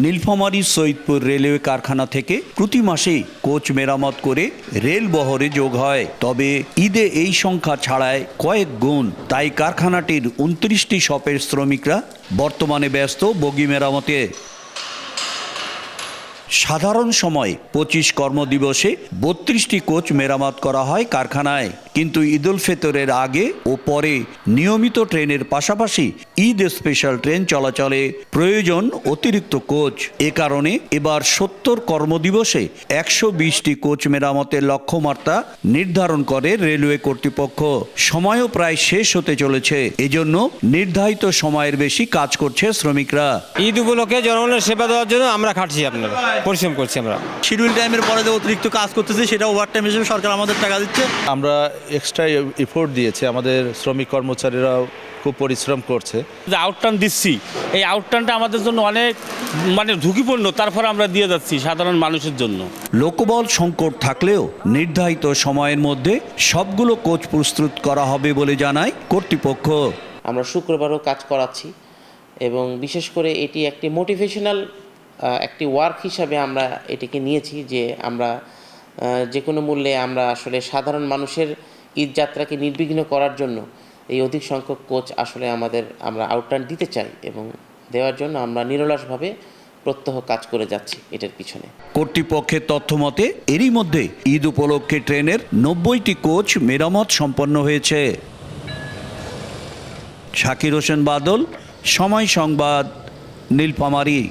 Nilphamari Saidpur railway কারখানা থেকে প্রতি মাসে কোচ মেরামত করে রেল বহরে যোগ হয়। তবে ঈদে এই সংখ্যা ছাড়ায় কয়েক গুণ। তাই কারখানাটির 29টি শপের শ্রমিকরা বর্তমানে ব্যস্ত বগি মেরামতে। সাধারণ সময় 25 কর্মদিবসে 32টি কোচ মেরামত করা হয় কারখানায়। কিন্তু ঈদ উল ফিতরের আগে ও পরে নিয়মিত ট্রেনের পাশাপাশি ঈদ স্পেশাল ট্রেন চলাচলে প্রয়োজন অতিরিক্ত কোচ। এ কারণে এবার 70 কর্মদিবসে 120টি কোচ মেরামতের লক্ষ্যমাত্রা নির্ধারণ করে রেলওয়ে কর্তৃপক্ষ। সময়ও প্রায় শেষ হতে চলেছে, এজন্য নির্ধারিত সময়ের বেশি কাজ করছে শ্রমিকরা। ঈদ উপলক্ষে জনগণের সেবা দেওয়ার জন্য আমরা খাটছি, আপনারা পরিশ্রম করছি। আমরা শিডিউল টাইমের পরে যে অতিরিক্ত কাজ করতেছি সেটা ওভারটাইম হিসেবে সরকার আমাদের টাকা দিচ্ছে। আমরা এক্সট্রা এফোর্ট দিয়েছি, আমাদের শ্রমিক কর্মচারীরাও খুব পরিশ্রম করছে। যে আউটটার্ন দিচ্ছি, এই আউটটার্নটা আমাদের জন্য অনেক ঝুঁকিপূর্ণ, তারপরে আমরা দিয়ে যাচ্ছি সাধারণ মানুষের জন্য। লোকবল সংকট থাকলেও নির্ধারিত সময়ের মধ্যে সবগুলো কোচ প্রস্তুত করা হবে বলে জানায় কর্তৃপক্ষ। আমরা শুক্রবারও কাজ করাচ্ছি এবং বিশেষ করে এটি একটি মোটিভেশনাল একটি ওয়ার্ক হিসাবে আমরা এটিকে নিয়েছি যে আমরা যে কোনো মূল্যে আমরা আসলে সাধারণ মানুষের ঈদ যাত্রাকে নির্বিঘ্ন করার জন্য এই অধিক সংখ্যক কোচ আসলে আমরা আউটটার্ন দিতে চাই এবং দেওয়ার জন্য আমরা নিরলসভাবে প্রত্যহ কাজ করে যাচ্ছি এটার পিছনে। কর্তৃপক্ষের তথ্য মতে এরই মধ্যে ঈদ উপলক্ষে ট্রেনের 90টি কোচ মেরামত সম্পন্ন হয়েছে। শাকির হোসেন বাদল, সময় সংবাদ, নীলফামারী।